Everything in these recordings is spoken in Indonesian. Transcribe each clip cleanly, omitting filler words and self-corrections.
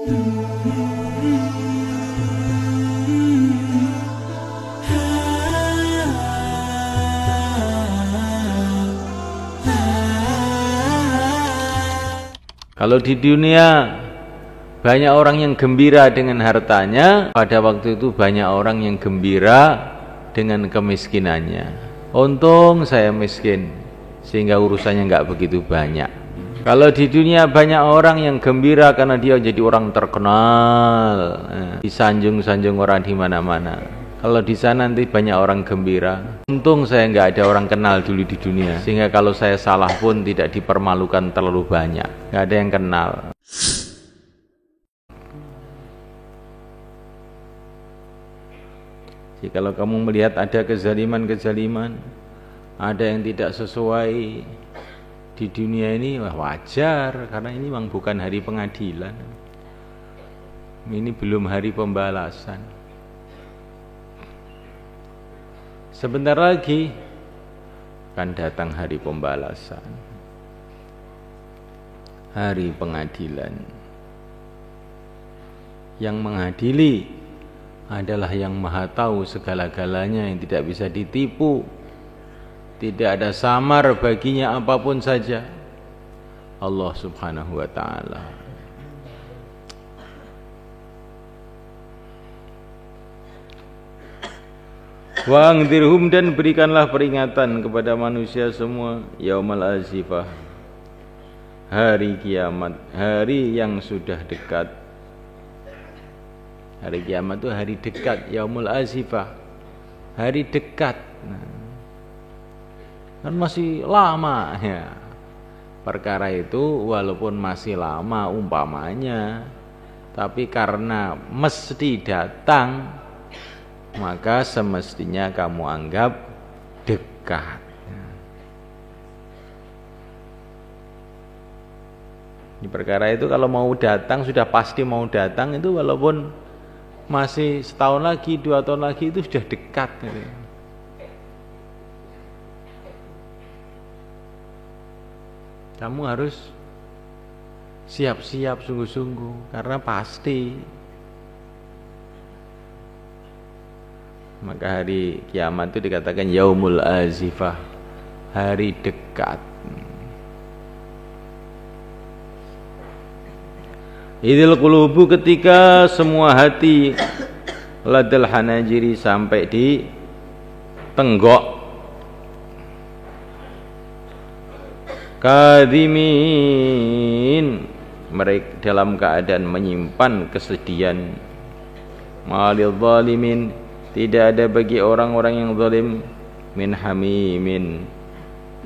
Kalau di dunia banyak orang yang gembira dengan hartanya, pada waktu itu banyak orang yang gembira dengan kemiskinannya. Untung saya miskin, sehingga urusannya nggak begitu banyak. Kalau di dunia banyak orang yang gembira karena dia jadi orang terkenal, disanjung-sanjung orang di mana-mana. Kalau di sana nanti banyak orang gembira. Untung saya nggak ada orang kenal dulu di dunia, sehingga kalau saya salah pun tidak dipermalukan terlalu banyak. Nggak ada yang kenal. Jadi kalau kamu melihat ada kezaliman-kezaliman, ada yang tidak sesuai di dunia ini, wah wajar, karena ini memang bukan hari pengadilan. Ini belum hari pembalasan. Sebentar lagi akan datang hari pembalasan, hari pengadilan. Yang mengadili adalah yang maha tahu segala-galanya, yang tidak bisa ditipu, tidak ada samar baginya apapun saja, Allah subhanahu wa ta'ala. Wa angdzirhum, dan berikanlah peringatan kepada manusia semua, yaumal azifah, hari kiamat, hari yang sudah dekat. Hari kiamat itu hari dekat, yaumul azifah, hari dekat. Kan masih lama ya. Perkara itu walaupun masih lama umpamanya, tapi karena mesti datang, maka semestinya kamu anggap dekat. Di perkara itu kalau mau datang, sudah pasti mau datang, itu walaupun masih setahun lagi, 2 tahun lagi, itu sudah dekat gitu. Kamu harus siap-siap sungguh-sungguh, karena pasti. Maka hari kiamat itu dikatakan yaumul azifah, hari dekat. Idil qulubu, ketika semua hati ladal hanajiri, sampai di tenggok. Kadhimin, mereka dalam keadaan menyimpan kesedihan. Malil zalimin, tidak ada bagi orang-orang yang zalim, min hamimin,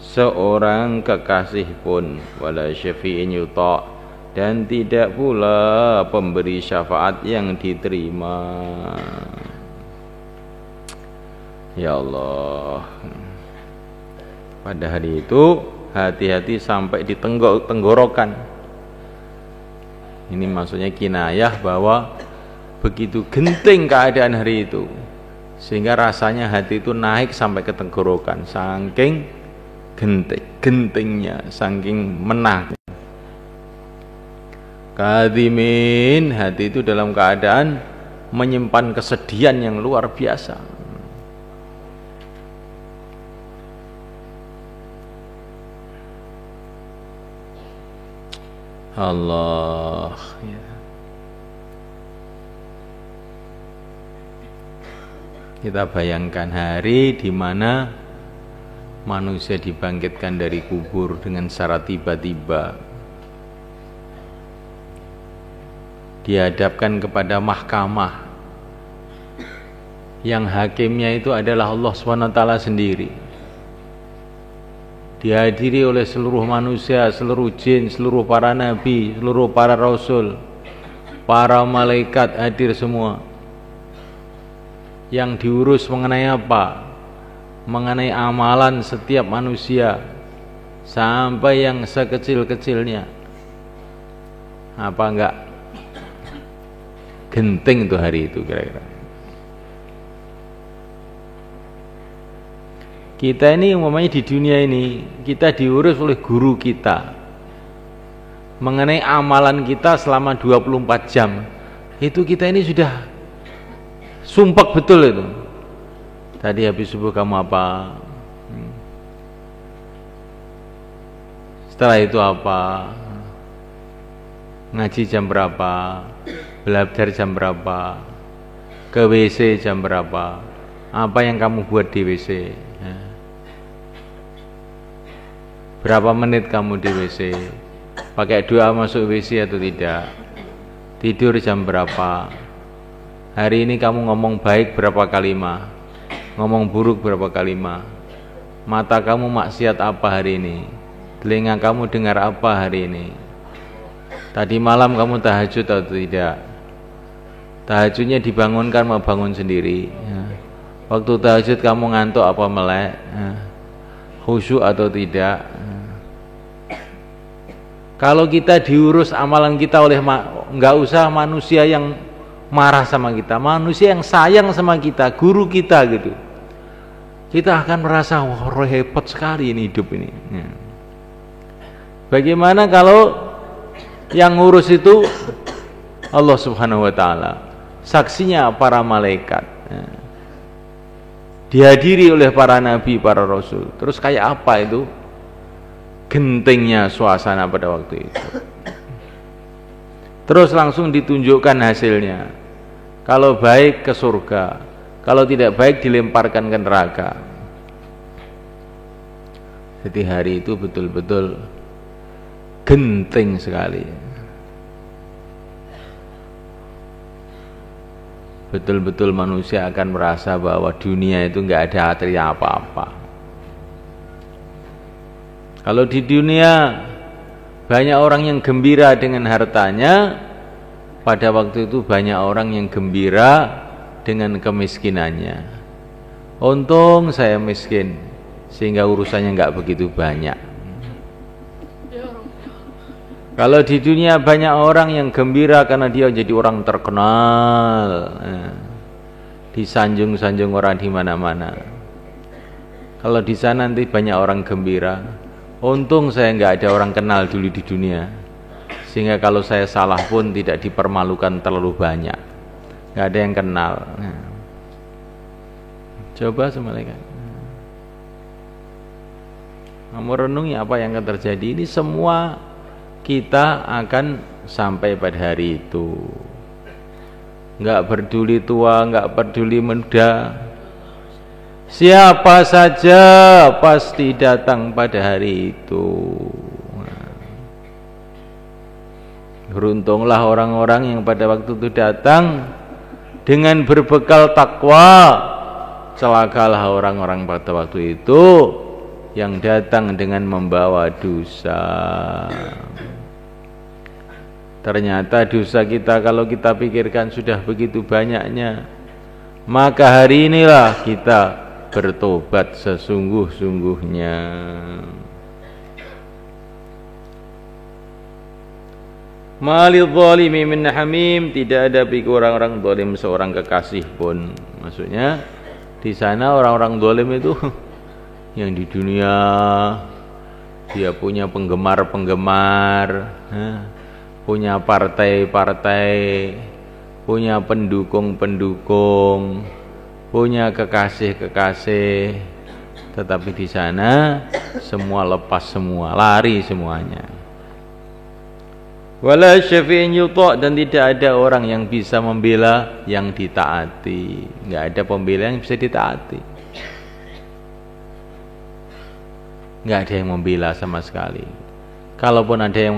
seorang kekasih pun, wala syafi'in yuta', dan tidak pula pemberi syafaat yang diterima. Ya Allah, pada hari itu hati-hati sampai di tenggorokan. Ini maksudnya kinayah bahwa begitu genting keadaan hari itu, sehingga rasanya hati itu naik sampai ke tenggorokan, saking gentingnya, saking menang. Kadhimin, hati itu dalam keadaan menyimpan kesedihan yang luar biasa. Allah ya. Kita bayangkan hari di mana manusia dibangkitkan dari kubur dengan secara tiba-tiba, dihadapkan kepada mahkamah yang hakimnya itu adalah Allah SWT sendiri, dihadiri oleh seluruh manusia, seluruh jin, seluruh para nabi, seluruh para rasul, para malaikat hadir semua. Yang diurus mengenai apa? Mengenai amalan setiap manusia, sampai yang sekecil-kecilnya. Apa enggak genting itu hari itu kira-kira? Kita ini umpamanya di dunia ini, kita diurus oleh guru kita, mengenai amalan kita selama 24 jam. Itu kita ini sudah sumpek betul itu. Tadi habis subuh kamu apa? Setelah itu apa? Ngaji jam berapa? Belajar jam berapa? Ke WC jam berapa? Apa yang kamu buat di WC? Berapa menit kamu di WC? Pakai doa masuk WC atau tidak? Tidur jam berapa? Hari ini kamu ngomong baik berapa kalimat? Ngomong buruk berapa kalimat? Mata kamu maksiat apa hari ini? Telinga kamu dengar apa hari ini? Tadi malam kamu tahajud atau tidak? Tahajudnya dibangunkan mau bangun sendiri? Waktu tahajud kamu ngantuk apa melek? Khusyuk atau tidak? Kalau kita diurus amalan kita oleh nggak usah manusia yang marah sama kita, manusia yang sayang sama kita, guru kita gitu, kita akan merasa wah hebat sekali ini hidup ini. Bagaimana kalau yang ngurus itu Allah Subhanahu wa Ta'ala, saksinya para malaikat, dihadiri oleh para nabi, para rasul. Terus kayak apa itu gentingnya suasana pada waktu itu. Terus langsung ditunjukkan hasilnya. Kalau baik ke surga, kalau tidak baik dilemparkan ke neraka. Jadi hari itu betul-betul genting sekali. Betul-betul manusia akan merasa bahwa dunia itu enggak ada artinya apa-apa. Kalau di dunia banyak orang yang gembira dengan hartanya, pada waktu itu banyak orang yang gembira dengan kemiskinannya. Untung saya miskin, sehingga urusannya enggak begitu banyak. Kalau di dunia banyak orang yang gembira karena dia jadi orang terkenal, disanjung-sanjung orang di mana-mana. Kalau di sana nanti banyak orang gembira. Untung saya nggak ada orang kenal dulu di dunia, sehingga kalau saya salah pun tidak dipermalukan terlalu banyak, nggak ada yang kenal. Coba semalaikat, kamu renungi apa yang akan terjadi. Ini semua kita akan sampai pada hari itu. Nggak peduli tua, nggak peduli muda, siapa saja pasti datang pada hari itu. Beruntunglah orang-orang yang pada waktu itu datang dengan berbekal takwa. Celakalah orang-orang pada waktu itu yang datang dengan membawa dosa. Ternyata dosa kita kalau kita pikirkan sudah begitu banyaknya, maka hari inilah kita bertobat sesungguh-sungguhnya. Malil zalimi min hamim, tidak ada bagi orang-orang zalim seorang kekasih pun. Maksudnya di sana orang-orang zalim itu yang di dunia dia punya penggemar-penggemar, punya partai-partai, punya pendukung-pendukung, punya kekasih-kekasih, tetapi di sana semua lepas semua, lari semuanya. Wala syafi'in yuta', dan tidak ada orang yang bisa membela yang ditaati. Enggak ada pembela yang bisa ditaati. Enggak ada yang membela sama sekali. Kalaupun ada yang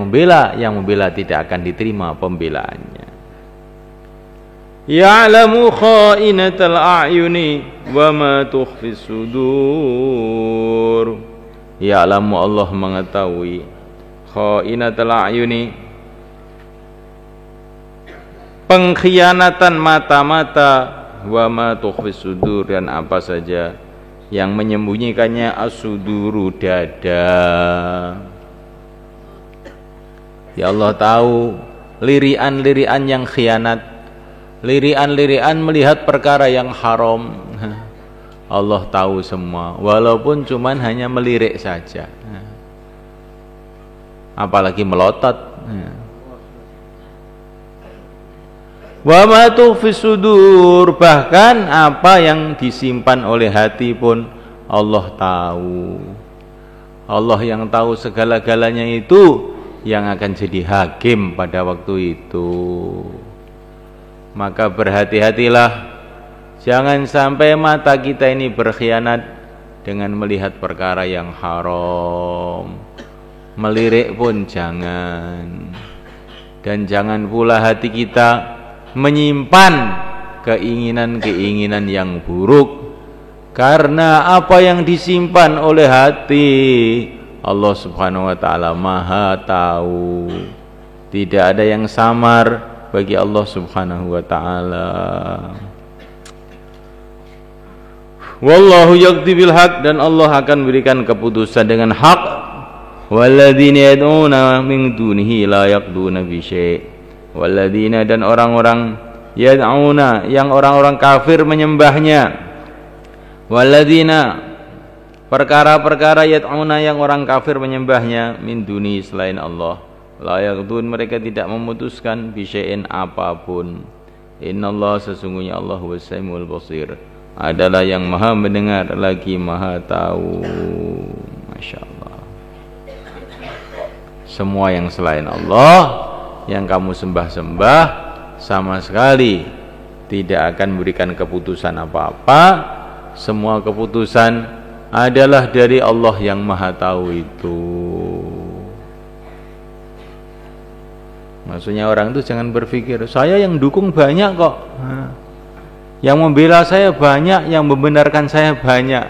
membela tidak akan diterima pembelaannya. Ya'lamu kha'inatal a'yuni wa ma tukhfis sudur. Ya'lamu, Allah mengetahui, kha'inatal a'yuni, pengkhianatan mata-mata, wa ma tukhfis sudur, dan apa saja yang menyembunyikannya, as-suduru, dada. Ya Allah tahu lirian-lirian yang khianat, lirian-lirian melihat perkara yang haram. Allah tahu semua, walaupun cuman hanya melirik saja. Apalagi melotot. Wa ma tukhfis sudur, bahkan apa yang disimpan oleh hati pun Allah tahu. Allah yang tahu segala-galanya itu yang akan jadi hakim pada waktu itu. Maka berhati-hatilah, jangan sampai mata kita ini berkhianat dengan melihat perkara yang haram. Melirik pun jangan. Dan jangan pula hati kita menyimpan keinginan-keinginan yang buruk, karena apa yang disimpan oleh hati Allah Subhanahu wa taala Maha tahu. Tidak ada yang samar bagi Allah Subhanahu wa taala. Wallahu yaqdi bil haq, dan Allah akan berikan keputusan dengan hak. Walladzina yad'una min dunihi la yaqduna bi syai'. Walladzina, dan orang-orang yad'una, yang orang-orang kafir menyembahnya. Walladzina, perkara-perkara yad'una yang orang kafir menyembahnya, min duni, selain Allah, la yaqdun, mereka tidak memutuskan bi syai'in, apapun. Innallaha, sesungguhnya Allah was-sami'ul basir, adalah yang maha mendengar lagi maha tahu. Masya Allah. Semua yang selain Allah yang kamu sembah-sembah sama sekali tidak akan memberikan keputusan apa-apa. Semua keputusan adalah dari Allah yang maha tahu itu. Maksudnya orang itu jangan berpikir, saya yang dukung banyak kok, yang membela saya banyak, yang membenarkan saya banyak.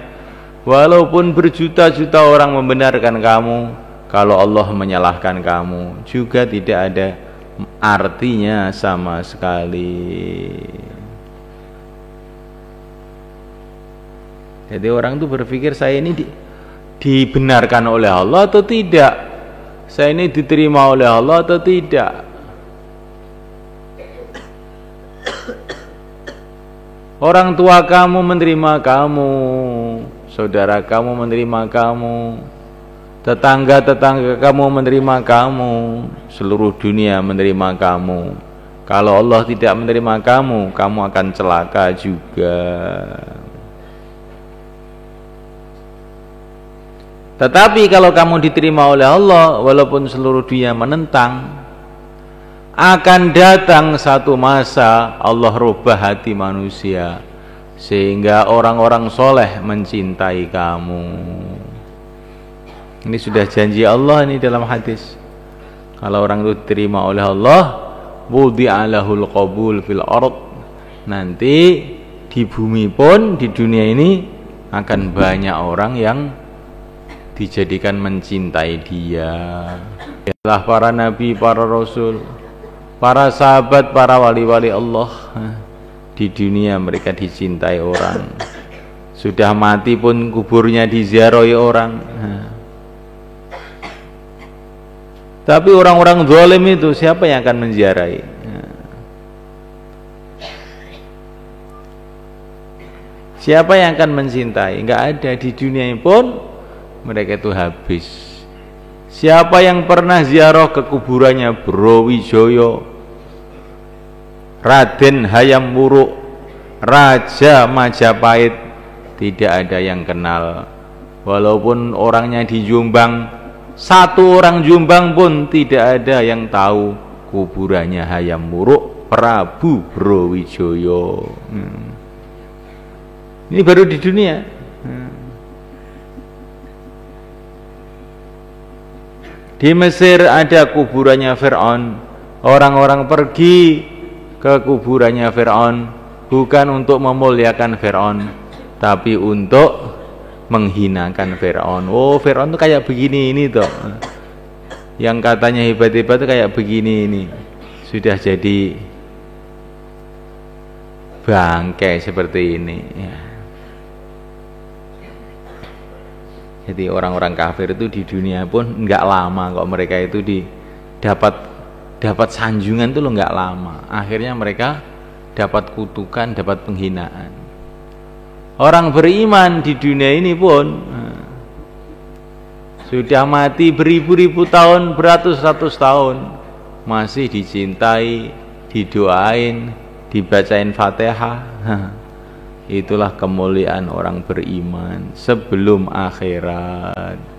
Walaupun berjuta-juta orang membenarkan kamu, kalau Allah menyalahkan kamu juga tidak ada artinya sama sekali. Jadi orang itu berpikir, saya ini dibenarkan oleh Allah atau tidak, saya ini diterima oleh Allah atau tidak. Orang tua kamu menerima kamu, saudara kamu menerima kamu, tetangga-tetangga kamu menerima kamu, seluruh dunia menerima kamu. Kalau Allah tidak menerima kamu, kamu akan celaka juga. Tetapi kalau kamu diterima oleh Allah, walaupun seluruh dunia menentang, akan datang satu masa Allah rubah hati manusia sehingga orang-orang soleh mencintai kamu. Ini sudah janji Allah ini dalam hadis. Kalau orang itu diterima oleh Allah, wudi'alahul qabul fil ard, nanti di bumi pun, di dunia ini akan banyak orang yang dijadikan mencintai dia. Adalah para nabi, para rasul, para sahabat, para wali-wali Allah. Di dunia mereka dicintai orang, sudah mati pun kuburnya diziarahi orang. Tapi orang-orang zalim itu siapa yang akan menziarahi? Siapa yang akan mencintai? Enggak ada. Di dunia ini pun mereka itu habis. Siapa yang pernah ziarah ke kuburannya Browijaya, Raden Hayam Wuruk, Raja Majapahit? Tidak ada yang kenal. Walaupun orangnya di Jombang, satu orang Jombang pun tidak ada yang tahu kuburannya Hayam Wuruk Prabu Browijaya. Ini baru di dunia. Di Mesir ada kuburannya Fir'aun. Orang-orang pergi ke kuburannya Fir'aun bukan untuk memuliakan Fir'aun, tapi untuk menghinakan Fir'aun. Oh, Fir'aun itu kayak begini ini toh. Yang katanya hebat-hebat itu kayak begini ini. Sudah jadi bangkai seperti ini. Ya. Jadi orang-orang kafir itu di dunia pun enggak lama kok mereka itu dapat sanjungan itu loh, enggak lama. Akhirnya mereka dapat kutukan, dapat penghinaan. Orang beriman di dunia ini pun sudah mati beribu-ribu tahun, beratus-ratus tahun, masih dicintai, didoain, dibacain Fatihah. Itulah kemuliaan orang beriman sebelum akhirat.